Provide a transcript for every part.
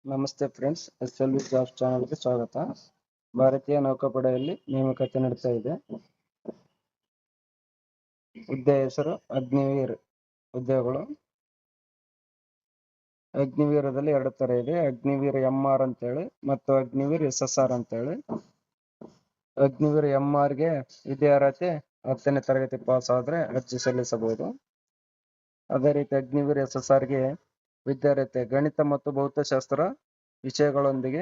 ನಮಸ್ತೆ friends, SLV jobs ಚಾನಲ್ಗೆ ಸ್ವಾಗತ. ಭಾರತೀಯ ನೌಕಾಪಡೆಯಲ್ಲಿ ನೇಮಕಾತಿ ನಡೀತಾ ಇದೆ. ಹುದ್ದೆ ಹೆಸರು ಅಗ್ನಿವೀರ್. ಹುದ್ದೆಗಳು ಅಗ್ನಿವೀರದಲ್ಲಿ ಎರಡು ತರ ಇದೆ. ಅಗ್ನಿವೀರ್ MR ಅಂತೇಳಿ ಮತ್ತು ಅಗ್ನಿವೀರ್ SSR ಅಂತೇಳಿ. ಅಗ್ನಿವೀರ್ MR ಗೆ ವಿದ್ಯಾರ್ಹತೆ 10ನೇ ತರಗತಿ ಪಾಸ್ ಆದ್ರೆ ಅರ್ಜಿ ಸಲ್ಲಿಸಬಹುದು. ಅದೇ ರೀತಿ ಅಗ್ನಿವೀರ್ SSR ಗೆ ವಿದ್ಯಾರ್ಹತೆ ಗಣಿತ ಮತ್ತು ಭೌತಶಾಸ್ತ್ರ ವಿಷಯಗಳೊಂದಿಗೆ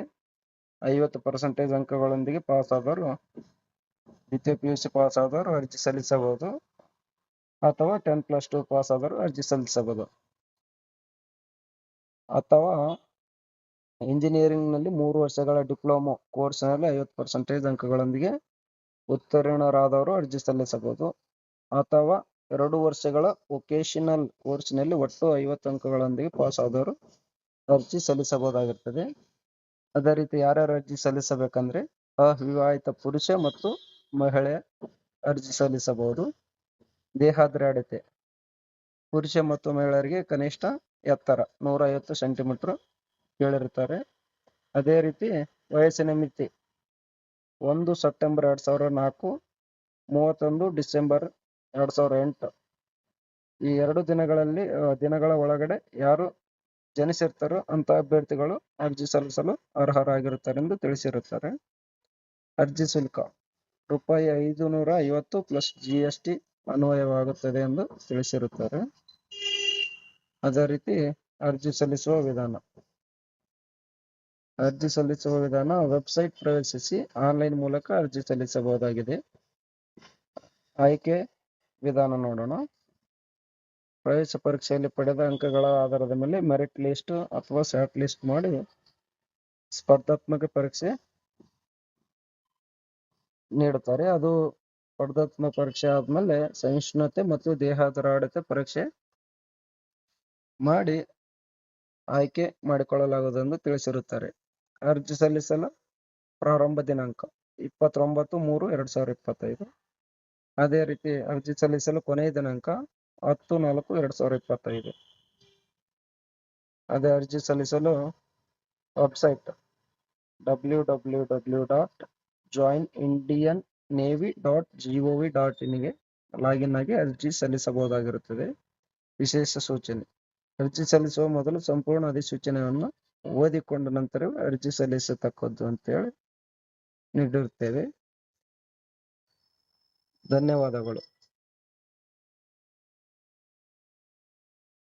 50% ಅಂಕಗಳೊಂದಿಗೆ ಪಾಸ್ ಆದವರು, ದ್ವಿತೀಯ PUC ಪಾಸ್ ಆದವರು ಅರ್ಜಿ ಸಲ್ಲಿಸಬಹುದು, ಅಥವಾ 10+2 ಪಾಸ್ ಆದವರು ಅರ್ಜಿ ಸಲ್ಲಿಸಬಹುದು. ಅಥವಾ ಇಂಜಿನಿಯರಿಂಗ್ ನಲ್ಲಿ 3 ವರ್ಷಗಳ ಡಿಪ್ಲೊಮೊ ಕೋರ್ಸ್ನಲ್ಲಿ 50% ಅಂಕಗಳೊಂದಿಗೆ ಉತ್ತೀರ್ಣರಾದವರು ಅರ್ಜಿ ಸಲ್ಲಿಸಬಹುದು. ಅಥವಾ 2 ವರ್ಷಗಳ ವೊಕೇಶನಲ್ ಕೋರ್ಸ್ನಲ್ಲಿ ಒಟ್ಟು 50 ಅಂಕಗಳೊಂದಿಗೆ ಪಾಸ್ ಆದವರು ಅರ್ಜಿ ಸಲ್ಲಿಸಬಹುದಾಗಿರ್ತದೆ. ಅದೇ ರೀತಿ ಯಾರ್ಯಾರು ಅರ್ಜಿ ಸಲ್ಲಿಸಬೇಕಂದ್ರೆ ಅವಿವಾಹಿತ ಪುರುಷ ಮತ್ತು ಮಹಿಳೆ ಅರ್ಜಿ ಸಲ್ಲಿಸಬಹುದು. ದೇಹದಾರ್ಢ್ಯತೆ ಪುರುಷ ಮತ್ತು ಮಹಿಳೆಯರಿಗೆ ಕನಿಷ್ಠ ಎತ್ತರ 150 ಸೆಂಟಿಮೀಟರ್ ಕೇಳಿರುತ್ತಾರೆ. ಅದೇ ರೀತಿ ವಯಸ್ಸಿನ ಮಿತಿ 1 ಸೆಪ್ಟೆಂಬರ್ 2004, 31 ಡಿಸೆಂಬರ್ 2008 ಈ 2 ದಿನಗಳ ಒಳಗಡೆ ಯಾರು ಜನಿಸಿರ್ತಾರೋ ಅಂತ ಅಭ್ಯರ್ಥಿಗಳು ಅರ್ಜಿ ಸಲ್ಲಿಸಲು ಅರ್ಹರಾಗಿರುತ್ತಾರೆ ಎಂದು ತಿಳಿಸಿರುತ್ತಾರೆ. ಅರ್ಜಿ ಶುಲ್ಕ ₹550 ಪ್ಲಸ್ GST ಅನ್ವಯವಾಗುತ್ತದೆ ಎಂದು ತಿಳಿಸಿರುತ್ತಾರೆ. ಅದೇ ರೀತಿ ಅರ್ಜಿ ಸಲ್ಲಿಸುವ ವಿಧಾನ ವೆಬ್ಸೈಟ್ ಪ್ರವೇಶಿಸಿ ಆನ್ಲೈನ್ ಮೂಲಕ ಅರ್ಜಿ ಸಲ್ಲಿಸಬಹುದಾಗಿದೆ. ಆಯ್ಕೆ ವಿಧಾನ ನೋಡೋಣ. ಪ್ರವೇಶ ಪರೀಕ್ಷೆಯಲ್ಲಿ ಪಡೆದ ಅಂಕಗಳ ಆಧಾರದ ಮೇಲೆ ಮೆರಿಟ್ ಲಿಸ್ಟ್ ಅಥವಾ ಶಾರ್ಟ್ ಲಿಸ್ಟ್ ಮಾಡಿ ಸ್ಪರ್ಧಾತ್ಮಕ ಪರೀಕ್ಷೆ ನೀಡುತ್ತಾರೆ. ಅದು ಸ್ಪರ್ಧಾತ್ಮಕ ಪರೀಕ್ಷೆ ಆದ್ಮೇಲೆ ಸಹಿಷ್ಣುತೆ ಮತ್ತು ದೇಹದಾರ್ಢ್ಯತೆ ಪರೀಕ್ಷೆ ಮಾಡಿ ಆಯ್ಕೆ ಮಾಡಿಕೊಳ್ಳಲಾಗುವುದು ಎಂದು ತಿಳಿಸಿರುತ್ತಾರೆ. ಅರ್ಜಿ ಸಲ್ಲಿಸಲು ಪ್ರಾರಂಭ ದಿನಾಂಕ 29/3/2025. ಅದೇ ರೀತಿ ಅರ್ಜಿ ಸಲ್ಲಿಸಲು ಕೊನೆಯ ದಿನಾಂಕ 10/4/2025. ಅದೇ ಅರ್ಜಿ ಸಲ್ಲಿಸಲು ವೆಬ್ಸೈಟ್ www.joinindiannavy.gov.in ಗೆ ಲಾಗಿನ್ ಆಗಿ ಅರ್ಜಿ ಸಲ್ಲಿಸಬಹುದಾಗಿರುತ್ತದೆ. ವಿಶೇಷ ಸೂಚನೆ: ಅರ್ಜಿ ಸಲ್ಲಿಸುವ ಮೊದಲು ಸಂಪೂರ್ಣ ಅಧಿಸೂಚನೆಯನ್ನು ಓದಿಕೊಂಡ ನಂತರವೇ ಅರ್ಜಿ ಸಲ್ಲಿಸತಕ್ಕದ್ದು ಅಂತೇಳಿ ನೀಡಿರುತ್ತೇವೆ. ಧನ್ಯವಾದಗಳು.